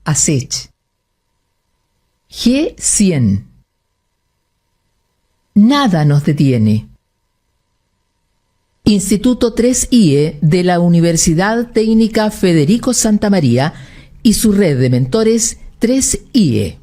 ASECH. G100. Nada nos detiene. Instituto 3IE de la Universidad Técnica Federico Santa María y su red de mentores 3IE.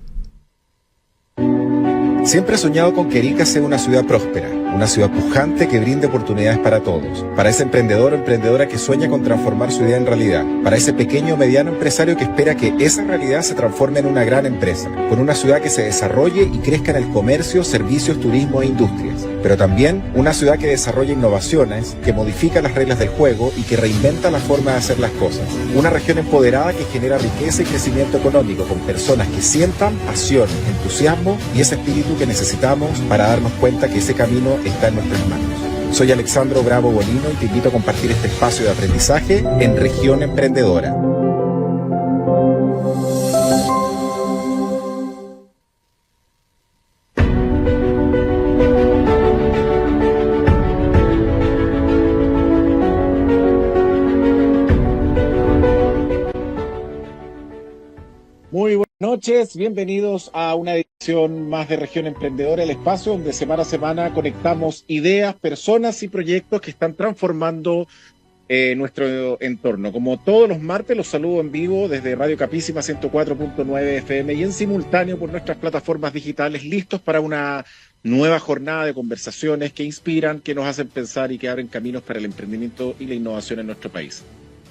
Siempre he soñado con que Arica sea una ciudad próspera, una ciudad pujante que brinde oportunidades para todos. Para ese emprendedor o emprendedora que sueña con transformar su idea en realidad. Para ese pequeño o mediano empresario que espera que esa realidad se transforme en una gran empresa. Con una ciudad que se desarrolle y crezca en el comercio, servicios, turismo e industrias. Pero también una ciudad que desarrolla innovaciones, que modifica las reglas del juego y que reinventa la forma de hacer las cosas. Una región empoderada que genera riqueza y crecimiento económico con personas que sientan pasión, entusiasmo y ese espíritu que necesitamos para darnos cuenta que ese camino está en nuestras manos. Soy Alexandro Bravo Bolino y te invito a compartir este espacio de aprendizaje en Región Emprendedora. Muy buenas noches, bienvenidos a una edición más de Región Emprendedora, el espacio donde semana a semana conectamos ideas, personas y proyectos que están transformando nuestro entorno. Como todos los martes, los saludo en vivo desde Radio Capísima 104.9 FM y en simultáneo por nuestras plataformas digitales, listos para una nueva jornada de conversaciones que inspiran, que nos hacen pensar y que abren caminos para el emprendimiento y la innovación en nuestro país.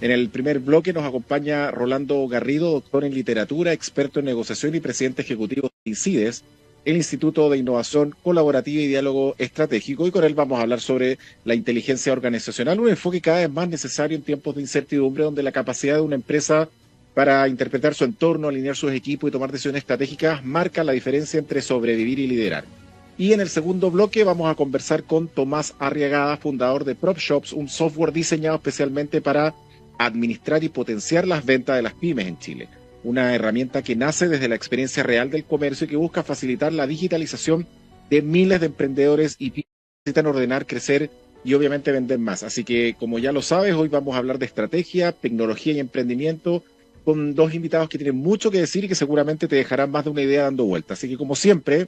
En el primer bloque nos acompaña Rolando Garrido, doctor en literatura, experto en negociación y presidente ejecutivo de INCIDES, el Instituto de Innovación Colaborativa y Diálogo Estratégico, y con él vamos a hablar sobre la inteligencia organizacional, un enfoque cada vez más necesario en tiempos de incertidumbre, donde la capacidad de una empresa para interpretar su entorno, alinear sus equipos y tomar decisiones estratégicas marca la diferencia entre sobrevivir y liderar. Y en el segundo bloque vamos a conversar con Tomás Arriagada, fundador de PropShops, un software diseñado especialmente para administrar y potenciar las ventas de las pymes en Chile. Una herramienta que nace desde la experiencia real del comercio y que busca facilitar la digitalización de miles de emprendedores y pymes que necesitan ordenar, crecer y obviamente vender más. Así que, como ya lo sabes, hoy vamos a hablar de estrategia, tecnología y emprendimiento con dos invitados que tienen mucho que decir y que seguramente te dejarán más de una idea dando vuelta. Así que, como siempre,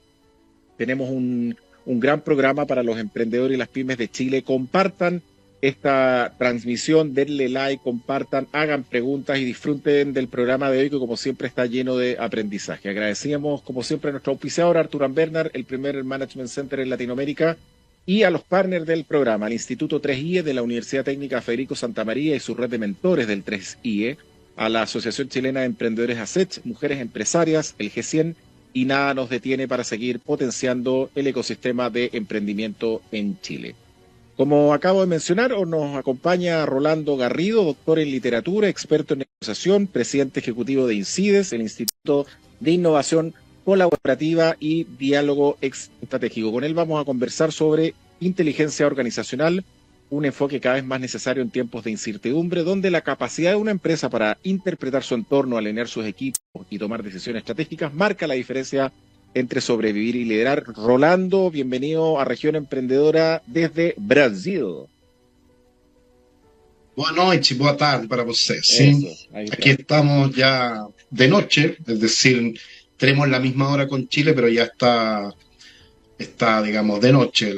tenemos un gran programa para los emprendedores y las pymes de Chile. Compartan esta transmisión, denle like, compartan, hagan preguntas y disfruten del programa de hoy que como siempre está lleno de aprendizaje. Agradecemos como siempre a nuestro auspiciador Arthur & Bernard, el primer management center en Latinoamérica, y a los partners del programa, al Instituto 3IE de la Universidad Técnica Federico Santa María y su red de mentores del 3IE, a la Asociación Chilena de Emprendedores ASECH, Mujeres Empresarias, el G100, y nada nos detiene para seguir potenciando el ecosistema de emprendimiento en Chile. Como acabo de mencionar, nos acompaña Rolando Garrido, doctor en literatura, experto en negociación, presidente ejecutivo de INCIDES, el Instituto de Innovación Colaborativa y Diálogo Estratégico. Con él vamos a conversar sobre inteligencia organizacional, un enfoque cada vez más necesario en tiempos de incertidumbre, donde la capacidad de una empresa para interpretar su entorno, alinear sus equipos y tomar decisiones estratégicas marca la diferencia entre sobrevivir y liderar. Rolando, bienvenido a Región Emprendedora desde Brasil. Boa noite, boa tarde para você. Sí, aquí estamos ya de noche, es decir, tenemos la misma hora con Chile, pero ya está digamos, de noche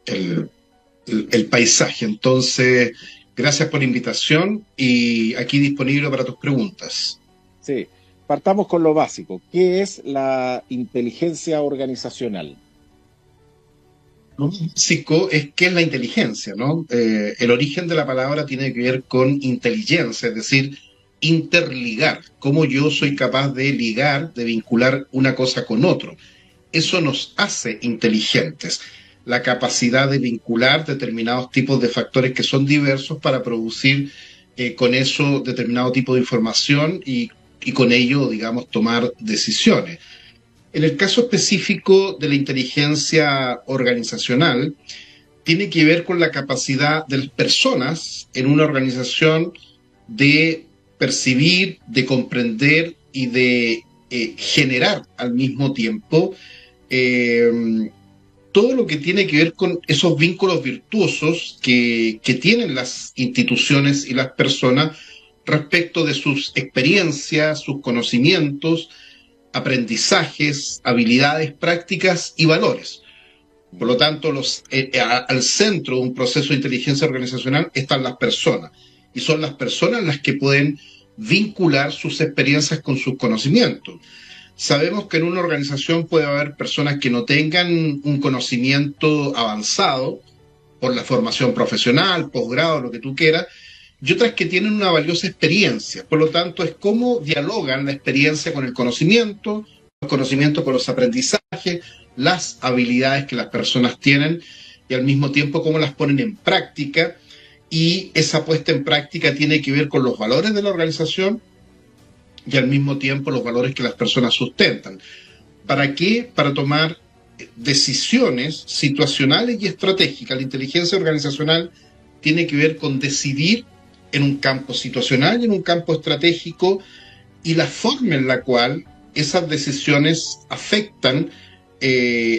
el paisaje. Entonces, gracias por la invitación y aquí disponible para tus preguntas. Sí. Partamos con lo básico. ¿Qué es la inteligencia organizacional? Lo básico es qué es la inteligencia, ¿no? El origen de la palabra tiene que ver con inteligencia, es decir, interligar. Cómo yo soy capaz de ligar, de vincular una cosa con otro. Eso nos hace inteligentes. La capacidad de vincular determinados tipos de factores que son diversos para producir con eso determinado tipo de información y con ello, digamos, tomar decisiones. En el caso específico de la inteligencia organizacional, tiene que ver con la capacidad de las personas en una organización de percibir, de comprender y de generar al mismo tiempo todo lo que tiene que ver con esos vínculos virtuosos que tienen las instituciones y las personas respecto de sus experiencias, sus conocimientos, aprendizajes, habilidades, prácticas y valores. Por lo tanto, al centro de un proceso de inteligencia organizacional están las personas, y son las personas las que pueden vincular sus experiencias con sus conocimientos. Sabemos que en una organización puede haber personas que no tengan un conocimiento avanzado por la formación profesional, posgrado, lo que tú quieras, y otras que tienen una valiosa experiencia. Por lo tanto, es cómo dialogan la experiencia con el conocimiento, los conocimientos con los aprendizajes, las habilidades que las personas tienen, y al mismo tiempo cómo las ponen en práctica, y esa puesta en práctica tiene que ver con los valores de la organización y al mismo tiempo los valores que las personas sustentan. ¿Para qué? Para tomar decisiones situacionales y estratégicas. La inteligencia organizacional tiene que ver con decidir en un campo situacional y en un campo estratégico, y la forma en la cual esas decisiones afectan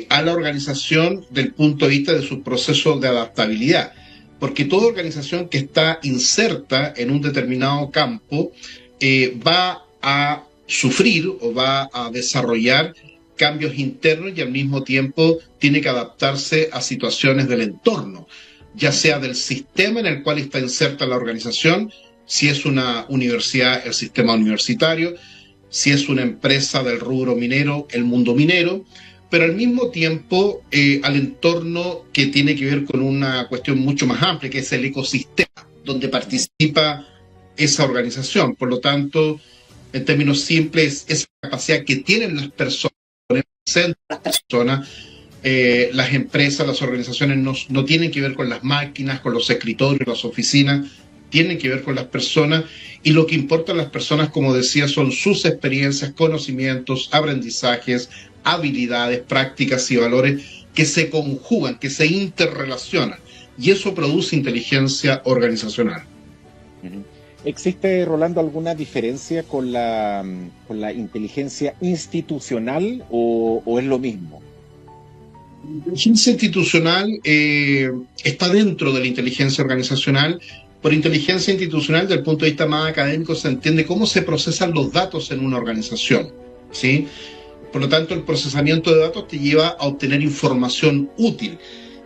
a la organización del punto de vista de su proceso de adaptabilidad. Porque toda organización que está inserta en un determinado campo va a sufrir o va a desarrollar cambios internos, y al mismo tiempo tiene que adaptarse a situaciones del entorno, ya sea del sistema en el cual está inserta la organización, si es una universidad, el sistema universitario, si es una empresa del rubro minero, el mundo minero, pero al mismo tiempo al entorno que tiene que ver con una cuestión mucho más amplia, que es el ecosistema donde participa esa organización. Por lo tanto, en términos simples, esa capacidad que tienen las personas, las empresas, las organizaciones no tienen que ver con las máquinas, con los escritorios, las oficinas, tienen que ver con las personas, y lo que importa a las personas, como decía, son sus experiencias, conocimientos, aprendizajes, habilidades, prácticas y valores que se conjugan, que se interrelacionan, y eso produce inteligencia organizacional. ¿Existe, Rolando, alguna diferencia con la inteligencia institucional o es lo mismo? La inteligencia institucional está dentro de la inteligencia organizacional. Por inteligencia institucional, desde el punto de vista más académico, se entiende cómo se procesan los datos en una organización, ¿sí? Por lo tanto, el procesamiento de datos te lleva a obtener información útil,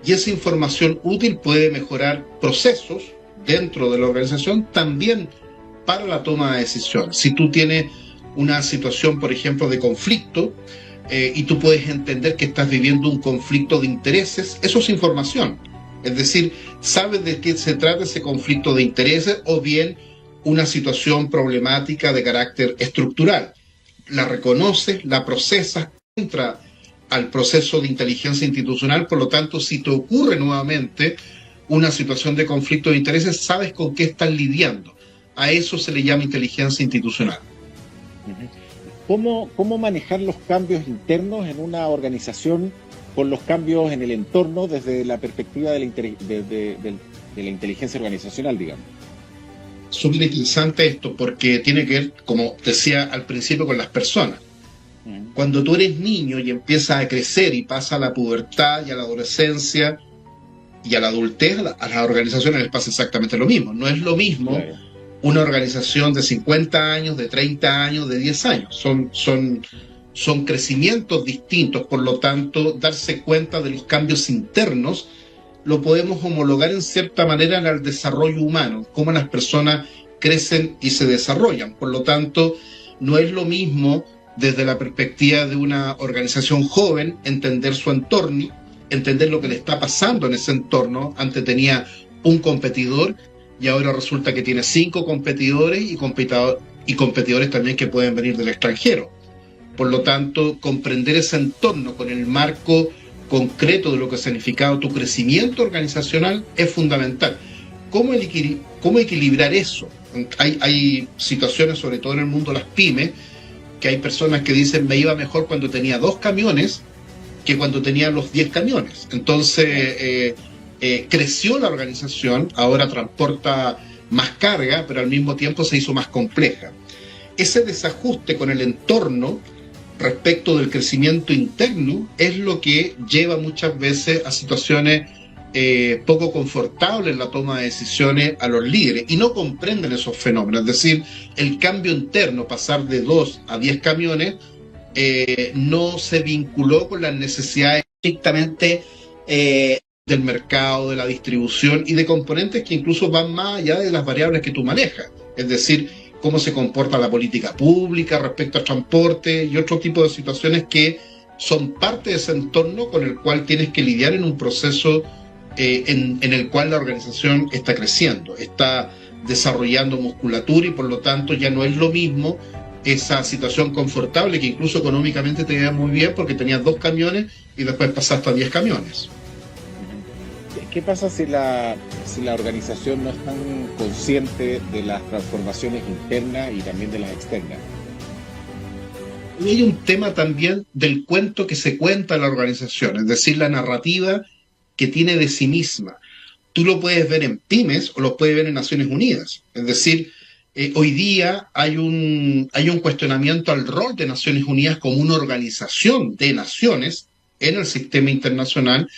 y esa información útil puede mejorar procesos dentro de la organización, también para la toma de decisiones. Si tú tienes una situación, por ejemplo, de conflicto, y tú puedes entender que estás viviendo un conflicto de intereses, eso es información. Es decir, sabes de qué se trata ese conflicto de intereses, o bien una situación problemática de carácter estructural. La reconoces, la procesas, entra al proceso de inteligencia institucional. Por lo tanto, si te ocurre nuevamente una situación de conflicto de intereses, sabes con qué estás lidiando. A eso se le llama inteligencia institucional. ¿Cómo manejar los cambios internos en una organización con los cambios en el entorno desde la perspectiva de la inteligencia organizacional, digamos? Súper interesante esto, porque tiene que ver, como decía al principio, con las personas. Cuando tú eres niño y empiezas a crecer y pasa a la pubertad y a la adolescencia y a la adultez, a las organizaciones les pasa exactamente lo mismo. No es lo mismo una organización de 50 años, de 30 años, de 10 años. Son crecimientos distintos. Por lo tanto, darse cuenta de los cambios internos lo podemos homologar en cierta manera al desarrollo humano, cómo las personas crecen y se desarrollan. Por lo tanto, no es lo mismo desde la perspectiva de una organización joven entender su entorno, entender lo que le está pasando en ese entorno. Antes tenía un competidor y ahora resulta que tiene 5 competidores y competidores también que pueden venir del extranjero. Por lo tanto, comprender ese entorno con el marco concreto de lo que ha significado tu crecimiento organizacional es fundamental. ¿Cómo equilibrar eso? Hay situaciones, sobre todo en el mundo de las pymes, que hay personas que dicen me iba mejor cuando tenía 2 camiones que cuando tenía los 10 camiones. Entonces, creció la organización, ahora transporta más carga, pero al mismo tiempo se hizo más compleja. Ese desajuste con el entorno respecto del crecimiento interno es lo que lleva muchas veces a situaciones poco confortables en la toma de decisiones a los líderes y no comprenden esos fenómenos. Es decir, el cambio interno, pasar de 2 a 10 camiones, no se vinculó con las necesidades estrictamente del mercado, de la distribución y de componentes que incluso van más allá de las variables que tú manejas. Es decir, cómo se comporta la política pública respecto al transporte y otro tipo de situaciones que son parte de ese entorno con el cual tienes que lidiar en un proceso en el cual la organización está creciendo, está desarrollando musculatura y por lo tanto ya no es lo mismo esa situación confortable que incluso económicamente te iba muy bien porque tenías 2 camiones y después pasaste a 10 camiones. ¿Qué pasa si la organización no es tan consciente de las transformaciones internas y también de las externas? Y hay un tema también del cuento que se cuenta en la organización, es decir, la narrativa que tiene de sí misma. Tú lo puedes ver en pymes o lo puedes ver en Naciones Unidas. Es decir, hoy día hay un cuestionamiento al rol de Naciones Unidas como una organización de naciones en el sistema internacional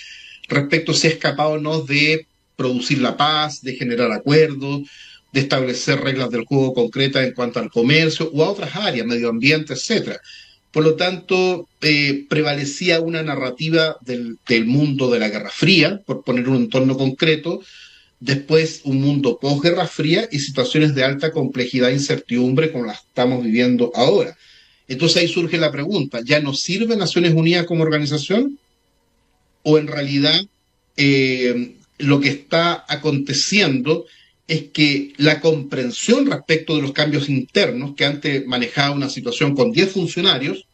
respecto a si es capaz o no de producir la paz, de generar acuerdos, de establecer reglas del juego concretas en cuanto al comercio o a otras áreas, medio ambiente, etcétera. Por lo tanto, prevalecía una narrativa del mundo de la Guerra Fría, por poner un entorno concreto, después un mundo posguerra fría y situaciones de alta complejidad e incertidumbre como las estamos viviendo ahora. Entonces ahí surge la pregunta, ¿ya no sirve Naciones Unidas como organización? ¿O en realidad lo que está aconteciendo es que la comprensión respecto de los cambios internos, que antes manejaba una situación con 10 funcionarios,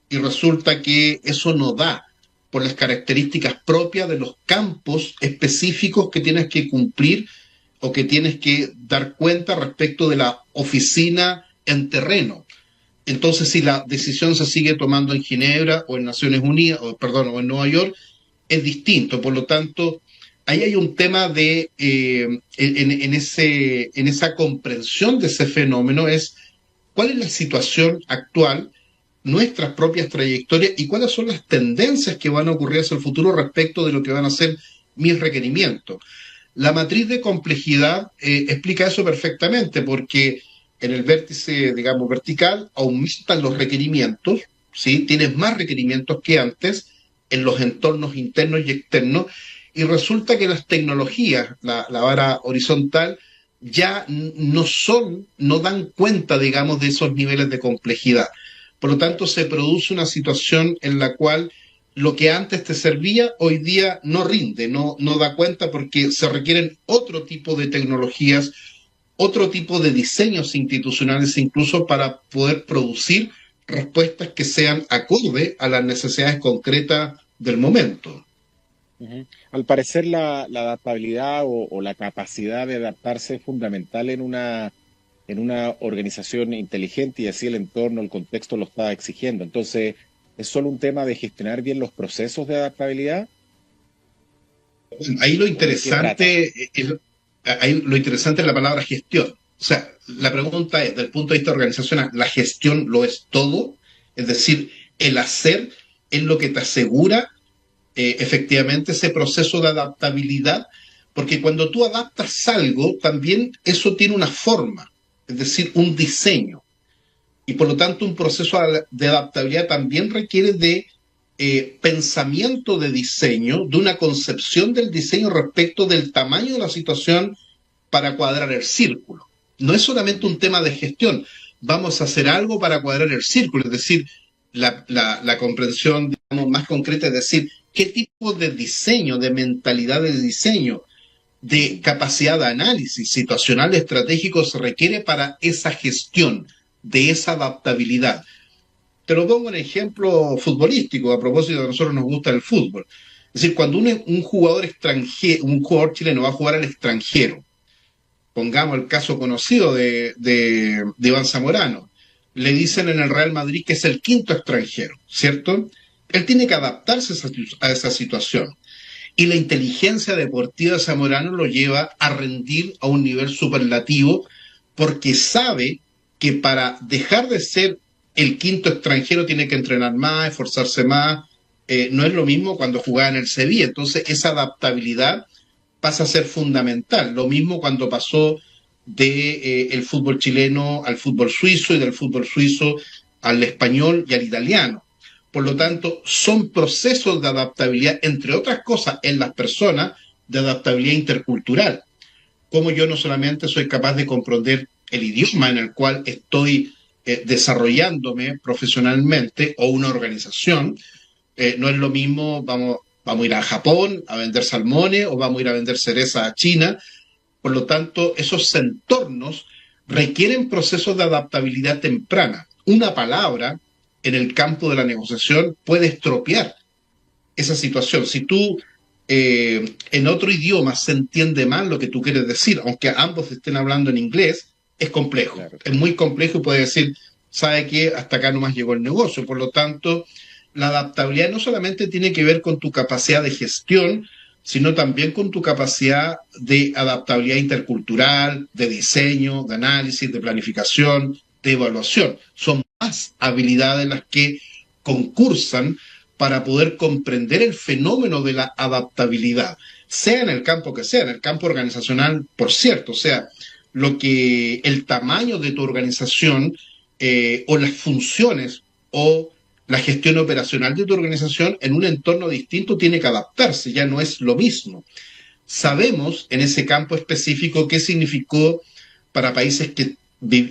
y resulta que eso no da por las características propias de los campos específicos que tienes que cumplir o que tienes que dar cuenta respecto de la oficina en terreno? Entonces, si la decisión se sigue tomando en Ginebra o en Naciones Unidas, o en Nueva York, es distinto. Por lo tanto, ahí hay un tema de, en esa comprensión de ese fenómeno, es cuál es la situación actual, nuestras propias trayectorias y cuáles son las tendencias que van a ocurrir hacia el futuro respecto de lo que van a ser mis requerimientos. La matriz de complejidad explica eso perfectamente, porque en el vértice, digamos, vertical, aumentan los requerimientos, ¿sí? Tienes más requerimientos que antes en los entornos internos y externos, y resulta que las tecnologías, la vara horizontal, ya no dan cuenta, digamos, de esos niveles de complejidad. Por lo tanto, se produce una situación en la cual lo que antes te servía, hoy día no rinde, no da cuenta porque se requieren otro tipo de tecnologías, otro tipo de diseños institucionales incluso para poder producir respuestas que sean acorde a las necesidades concretas del momento. Al parecer la adaptabilidad o la capacidad de adaptarse es fundamental en una organización inteligente y así el entorno, el contexto lo está exigiendo. Entonces, ¿es solo un tema de gestionar bien los procesos de adaptabilidad? Ahí lo interesante es la palabra gestión. O sea, la pregunta es, desde el punto de vista organizacional, ¿la gestión lo es todo? Es decir, el hacer es lo que te asegura efectivamente ese proceso de adaptabilidad, porque cuando tú adaptas algo, también eso tiene una forma, es decir, un diseño. Y por lo tanto, un proceso de adaptabilidad también requiere de pensamiento de diseño, de una concepción del diseño respecto del tamaño de la situación para cuadrar el círculo. No es solamente un tema de gestión, vamos a hacer algo para cuadrar el círculo, es decir, la comprensión, digamos, más concreta es decir, qué tipo de diseño, de mentalidad de diseño, de capacidad de análisis situacional estratégico se requiere para esa gestión, de esa adaptabilidad. Te lo pongo en ejemplo futbolístico, a propósito de que a nosotros nos gusta el fútbol. Es decir, cuando un jugador extranjero, un jugador chileno va a jugar al extranjero, pongamos el caso conocido de Iván Zamorano, le dicen en el Real Madrid que es el 5º extranjero, ¿cierto? Él tiene que adaptarse a esa situación. Y la inteligencia deportiva de Zamorano lo lleva a rendir a un nivel superlativo porque sabe que para dejar de ser el 5º extranjero tiene que entrenar más, esforzarse más, no es lo mismo cuando jugaba en el Sevilla. Entonces, esa adaptabilidad pasa a ser fundamental. Lo mismo cuando pasó de el fútbol chileno al fútbol suizo y del fútbol suizo al español y al italiano. Por lo tanto, son procesos de adaptabilidad, entre otras cosas, en las personas, de adaptabilidad intercultural. Como yo no solamente soy capaz de comprender el idioma en el cual estoy desarrollándome profesionalmente o una organización, no es lo mismo, vamos a ir a Japón a vender salmones o vamos a ir a vender cereza a China. Por lo tanto, esos entornos requieren procesos de adaptabilidad temprana. Una palabra en el campo de la negociación puede estropear esa situación. Si tú en otro idioma se entiende mal lo que tú quieres decir, aunque ambos estén hablando en inglés, es complejo. Claro. Es muy complejo y puede decir, ¿sabe qué? Hasta acá nomás llegó el negocio. Por lo tanto, la adaptabilidad no solamente tiene que ver con tu capacidad de gestión, sino también con tu capacidad de adaptabilidad intercultural, de diseño, de análisis, de planificación, de evaluación. Son más habilidades las que concursan para poder comprender el fenómeno de la adaptabilidad, sea en el campo que sea, en el campo organizacional, por cierto, o sea, el tamaño de tu organización o las funciones o la gestión operacional de tu organización en un entorno distinto tiene que adaptarse, ya no es lo mismo. Sabemos en ese campo específico qué significó para países que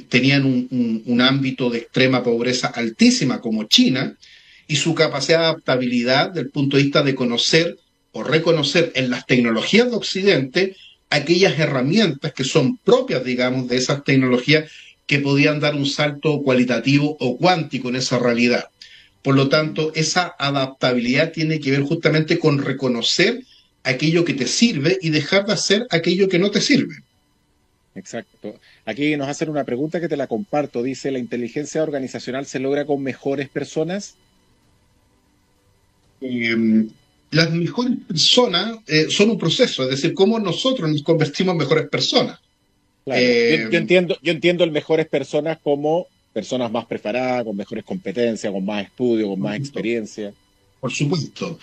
tenían un ámbito de extrema pobreza altísima como China y su capacidad de adaptabilidad desde el punto de vista de conocer o reconocer en las tecnologías de Occidente aquellas herramientas que son propias, digamos, de esas tecnologías que podían dar un salto cualitativo o cuántico en esa realidad. Por lo tanto, esa adaptabilidad tiene que ver justamente con reconocer aquello que te sirve y dejar de hacer aquello que no te sirve. Exacto. Aquí nos hacen una pregunta que te la comparto. Dice, ¿la inteligencia organizacional se logra con mejores personas? Las mejores personas son un proceso, es decir, cómo nosotros nos convertimos en mejores personas. Claro. Yo entiendo el mejores personas como personas más preparadas, con mejores competencias, con más estudio, con más experiencia. Por supuesto.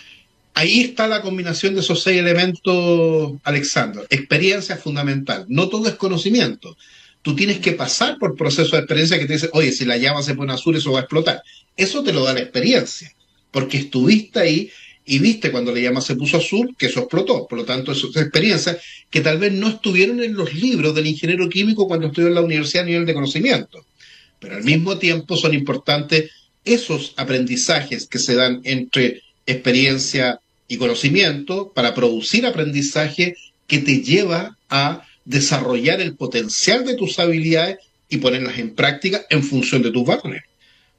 Ahí está la combinación de esos 6 elementos, Alexander. Experiencia es fundamental. No todo es conocimiento. Tú tienes que pasar por procesos de experiencia que te dicen, oye, si la llama se pone azul, eso va a explotar. Eso te lo da la experiencia, porque estuviste ahí y viste cuando la llama se puso azul que eso explotó. Por lo tanto, eso es experiencia que tal vez no estuvieron en los libros del ingeniero químico cuando estudió en la universidad a nivel de conocimiento. Pero al mismo tiempo son importantes esos aprendizajes que se dan entre experiencia y conocimiento para producir aprendizaje que te lleva a desarrollar el potencial de tus habilidades y ponerlas en práctica en función de tus valores.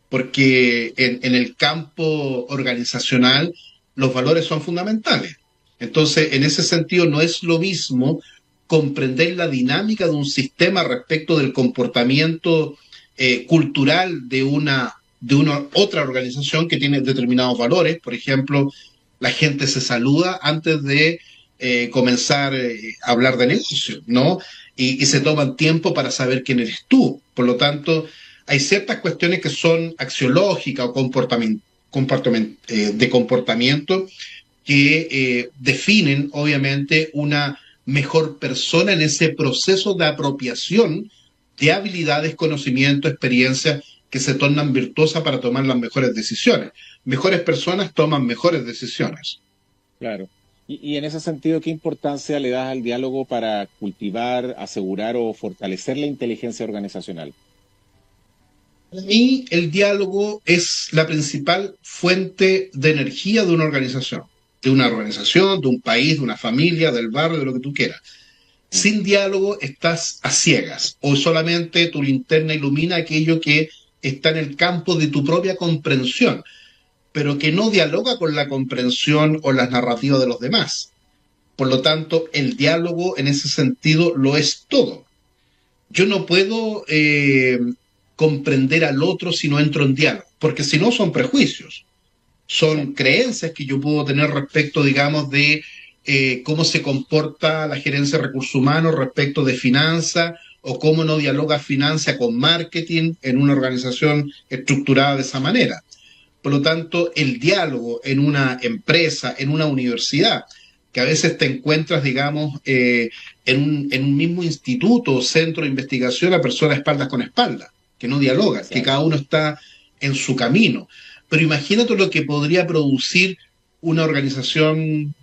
Porque en el campo organizacional los valores son fundamentales. Entonces, en ese sentido, no es lo mismo comprender la dinámica de un sistema respecto del comportamiento cultural de una otra organización que tiene determinados valores. Por ejemplo, la gente se saluda antes de comenzar a hablar de negocio, ¿no? Y se toman tiempo para saber quién eres tú. Por lo tanto, hay ciertas cuestiones que son axiológicas o de comportamiento que definen, obviamente, una mejor persona en ese proceso de apropiación de habilidades, conocimiento, experiencias que se tornan virtuosas para tomar las mejores decisiones. Mejores personas toman mejores decisiones. Claro. Y en ese sentido, ¿qué importancia le das al diálogo para cultivar, asegurar o fortalecer la inteligencia organizacional? Para mí, el diálogo es la principal fuente de energía de una organización, de un país, de una familia, del barrio, de lo que tú quieras. Sin diálogo estás a ciegas o solamente tu linterna ilumina aquello que está en el campo de tu propia comprensión, pero que no dialoga con la comprensión o las narrativas de los demás. Por lo tanto, el diálogo en ese sentido lo es todo. Yo no puedo comprender al otro si no entro en diálogo, porque si no son prejuicios, son creencias que yo puedo tener respecto, digamos, de cómo se comporta la gerencia de recursos humanos respecto de finanzas o cómo no dialoga finanzas con marketing en una organización estructurada de esa manera. Por lo tanto, el diálogo en una empresa, en una universidad, que a veces te encuentras, digamos, en un mismo instituto o centro de investigación a personas espaldas con espaldas, que no dialogan, que cada uno está en su camino. Pero imagínate lo que podría producir una organización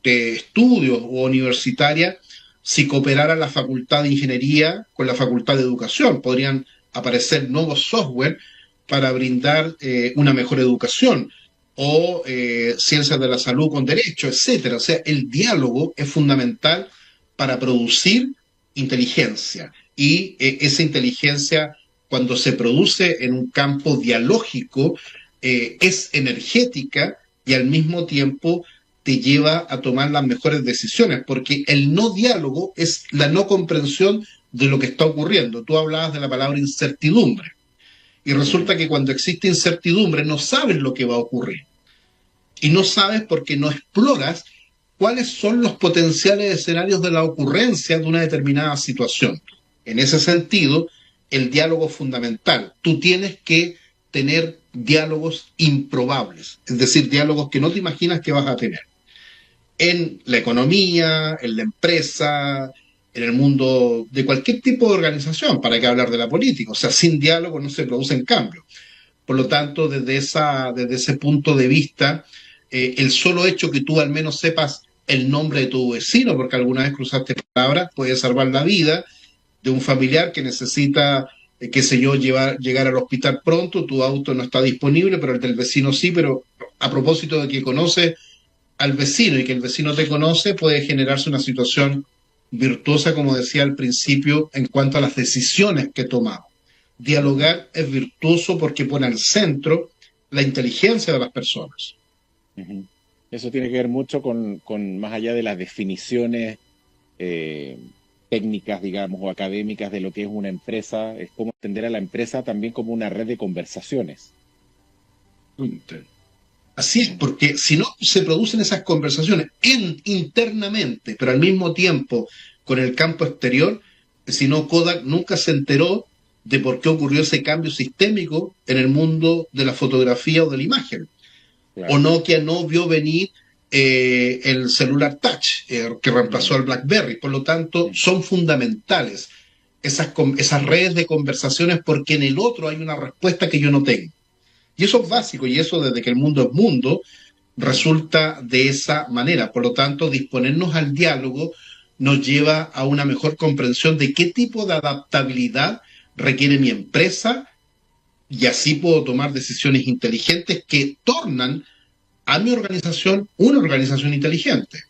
de estudios o universitaria si cooperara la Facultad de Ingeniería con la Facultad de Educación. Podrían aparecer nuevos software para brindar una mejor educación, o ciencias de la salud con derecho, etcétera. O sea, el diálogo es fundamental para producir inteligencia. Y esa inteligencia, cuando se produce en un campo dialógico, es energética y al mismo tiempo te lleva a tomar las mejores decisiones, porque el no diálogo es la no comprensión de lo que está ocurriendo. Tú hablabas de la palabra incertidumbre. Y resulta que cuando existe incertidumbre no sabes lo que va a ocurrir. Y no sabes porque no exploras cuáles son los potenciales escenarios de la ocurrencia de una determinada situación. En ese sentido, el diálogo es fundamental. Tú tienes que tener diálogos improbables, es decir, diálogos que no te imaginas que vas a tener. En la economía, en la empresa, en el mundo de cualquier tipo de organización, para qué hablar de la política. O sea, sin diálogo no se producen cambios. Por lo tanto, desde ese punto de vista, el solo hecho que tú al menos sepas el nombre de tu vecino, porque alguna vez cruzaste palabras, puede salvar la vida de un familiar que necesita, qué sé yo, llegar al hospital pronto, tu auto no está disponible, pero el del vecino sí. Pero a propósito de que conoce al vecino y que el vecino te conoce, puede generarse una situación virtuosa, como decía al principio, en cuanto a las decisiones que tomamos. Dialogar es virtuoso porque pone al centro la inteligencia de las personas. Eso tiene que ver mucho con más allá de las definiciones técnicas, digamos, o académicas de lo que es una empresa, es cómo entender a la empresa también como una red de conversaciones. Así es, porque si no se producen esas conversaciones internamente, pero al mismo tiempo con el campo exterior, si no, Kodak nunca se enteró de por qué ocurrió ese cambio sistémico en el mundo de la fotografía o de la imagen. Claro. O Nokia no vio venir el celular touch que reemplazó al BlackBerry. Por lo tanto, son fundamentales esas redes de conversaciones, porque en el otro hay una respuesta que yo no tengo. Y eso es básico, y eso desde que el mundo es mundo resulta de esa manera. Por lo tanto, disponernos al diálogo nos lleva a una mejor comprensión de qué tipo de adaptabilidad requiere mi empresa, y así puedo tomar decisiones inteligentes que tornan a mi organización una organización inteligente,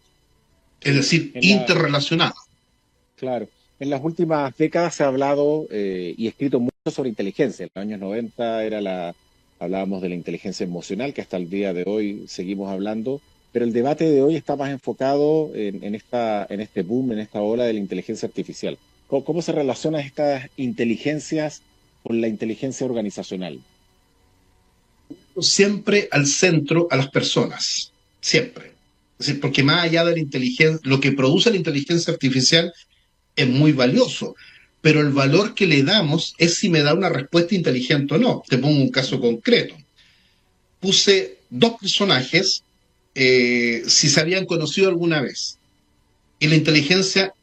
es decir, interrelacionada. Claro. En las últimas décadas se ha hablado y escrito mucho sobre inteligencia. En los años 90 hablábamos de la inteligencia emocional, que hasta el día de hoy seguimos hablando, pero el debate de hoy está más enfocado en este boom, en esta ola de la inteligencia artificial. ¿Cómo se relacionan estas inteligencias con la inteligencia organizacional? Siempre al centro a las personas, siempre. Es decir, porque más allá de la inteligencia, lo que produce la inteligencia artificial es muy valioso, pero el valor que le damos es si me da una respuesta inteligente o no. Te pongo un caso concreto. Puse dos personajes, si se habían conocido alguna vez, y la inteligencia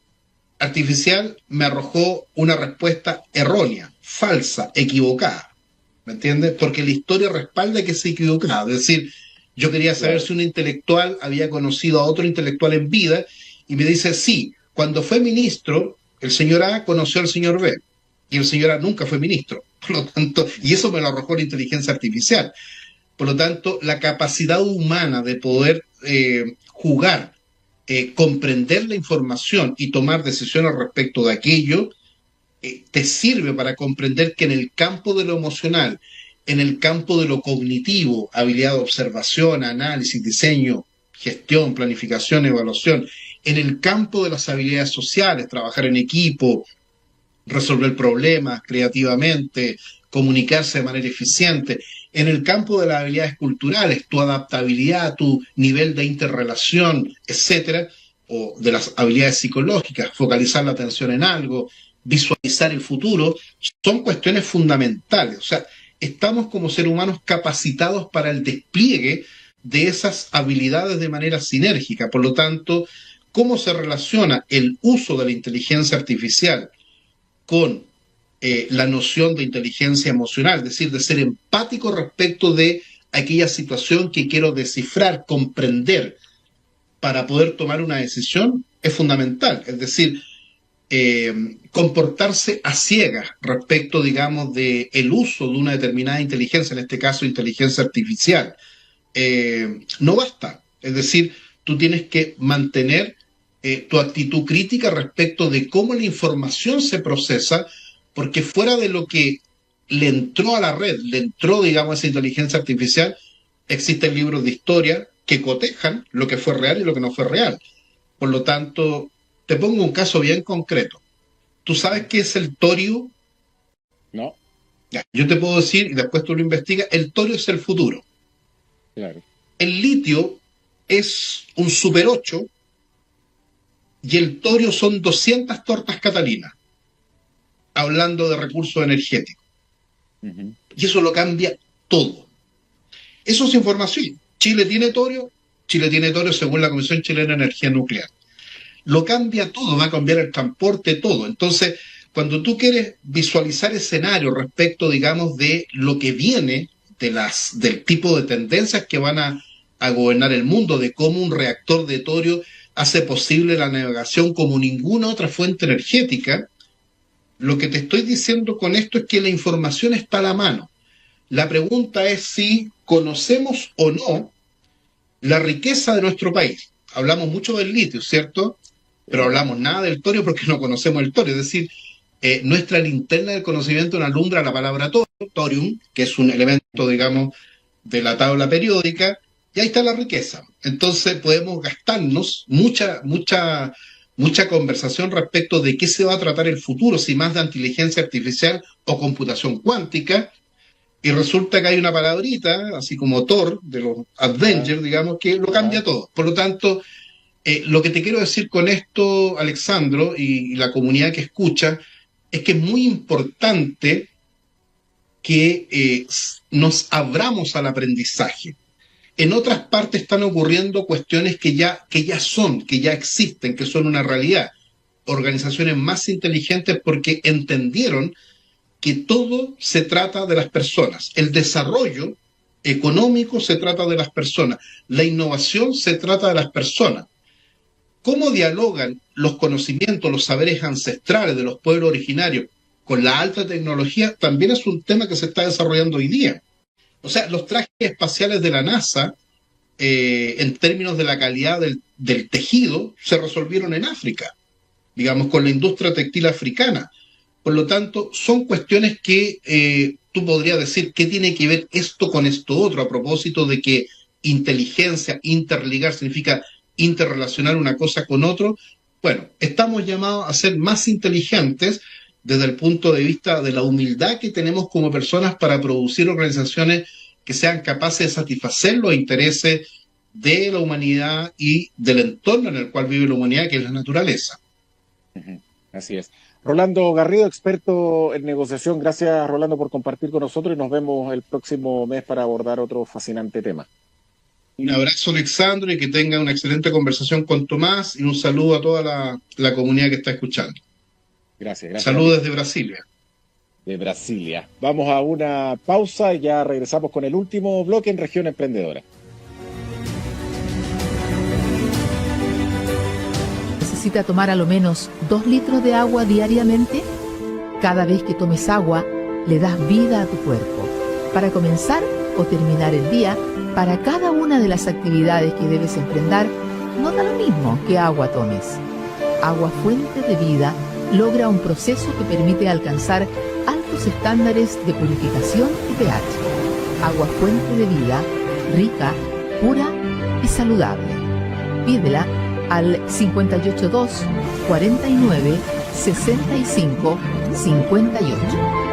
artificial me arrojó una respuesta errónea, falsa, equivocada. ¿Me entiendes? Porque la historia respalda que se equivocaba. Es decir, yo quería saber si un intelectual había conocido a otro intelectual en vida, y me dice, sí, cuando fue ministro, el señor A conoció al señor B, y el señor A nunca fue ministro. Por lo tanto, y eso me lo arrojó la inteligencia artificial. Por lo tanto, la capacidad humana de poder jugar, comprender la información y tomar decisiones respecto de aquello, te sirve para comprender que en el campo de lo emocional, en el campo de lo cognitivo, habilidad de observación, análisis, diseño, gestión, planificación, evaluación, en el campo de las habilidades sociales, trabajar en equipo, resolver problemas creativamente, comunicarse de manera eficiente, en el campo de las habilidades culturales, tu adaptabilidad, tu nivel de interrelación, etcétera, o de las habilidades psicológicas, focalizar la atención en algo, visualizar el futuro, son cuestiones fundamentales. O sea, estamos como seres humanos capacitados para el despliegue de esas habilidades de manera sinérgica. Por lo tanto, cómo se relaciona el uso de la inteligencia artificial con la noción de inteligencia emocional, es decir, de ser empático respecto de aquella situación que quiero descifrar, comprender para poder tomar una decisión, es fundamental. Es decir, comportarse a ciegas respecto, digamos, de el uso de una determinada inteligencia, en este caso inteligencia artificial, no basta. Es decir, tú tienes que mantener tu actitud crítica respecto de cómo la información se procesa, porque fuera de lo que le entró a la red, le entró, digamos, a esa inteligencia artificial, existen libros de historia que cotejan lo que fue real y lo que no fue real. Por lo tanto, te pongo un caso bien concreto. ¿Tú sabes qué es el torio? No. Ya, yo te puedo decir, y después tú lo investigas, el torio es el futuro. Claro. El litio es un super 8 y el torio son 200 tortas catalinas, hablando de recursos energéticos. Uh-huh. Y eso lo cambia todo. Eso es información. Chile tiene torio según la Comisión Chilena de Energía Nuclear. Lo cambia todo, va a cambiar el transporte, todo. Entonces, cuando tú quieres visualizar escenarios respecto, digamos, de lo que viene, del tipo de tendencias que van a gobernar el mundo, de cómo un reactor de torio hace posible la navegación como ninguna otra fuente energética, lo que te estoy diciendo con esto es que la información está a la mano. La pregunta es si conocemos o no la riqueza de nuestro país. Hablamos mucho del litio, ¿cierto? Pero hablamos nada del torio porque no conocemos el torio. Es decir, nuestra linterna del conocimiento nos alumbra la palabra thorium, que es un elemento, digamos, de la tabla periódica, y ahí está la riqueza. Entonces podemos gastarnos mucha conversación respecto de qué se va a tratar el futuro, si más de inteligencia artificial o computación cuántica, y resulta que hay una palabrita, así como Thor, de los Avengers, digamos, que lo cambia todo. Por lo tanto, lo que te quiero decir con esto, Alexandro, y la comunidad que escucha, es que es muy importante que nos abramos al aprendizaje. En otras partes están ocurriendo cuestiones que ya existen, que son una realidad. Organizaciones más inteligentes porque entendieron que todo se trata de las personas. El desarrollo económico se trata de las personas. La innovación se trata de las personas. ¿Cómo dialogan los conocimientos, los saberes ancestrales de los pueblos originarios con la alta tecnología? También es un tema que se está desarrollando hoy día. O sea, los trajes espaciales de la NASA, en términos de la calidad del tejido, se resolvieron en África, digamos, con la industria textil africana. Por lo tanto, son cuestiones que tú podrías decir, ¿qué tiene que ver esto con esto otro? A propósito de que inteligencia, interligar, significa interrelacionar una cosa con otro. Bueno, estamos llamados a ser más inteligentes desde el punto de vista de la humildad que tenemos como personas para producir organizaciones que sean capaces de satisfacer los intereses de la humanidad y del entorno en el cual vive la humanidad, que es la naturaleza. Así es. Rolando Garrido, experto en negociación. Gracias, Rolando, por compartir con nosotros y nos vemos el próximo mes para abordar otro fascinante tema. Un abrazo, Alexandro, y que tenga una excelente conversación con Tomás, y un saludo a toda la comunidad que está escuchando. Gracias. Saludos desde Brasilia. De Brasilia. Vamos a una pausa y ya regresamos con el último bloque en Región Emprendedora. ¿Necesita tomar a lo menos 2 litros de agua diariamente? Cada vez que tomes agua, le das vida a tu cuerpo. Para comenzar o terminar el día, para cada una de las actividades que debes emprender, no da lo mismo qué agua tomes. Agua Fuente de Vida logra un proceso que permite alcanzar altos estándares de purificación y pH. Agua Fuente de Vida, rica, pura y saludable. Pídela al 582 49 65 58.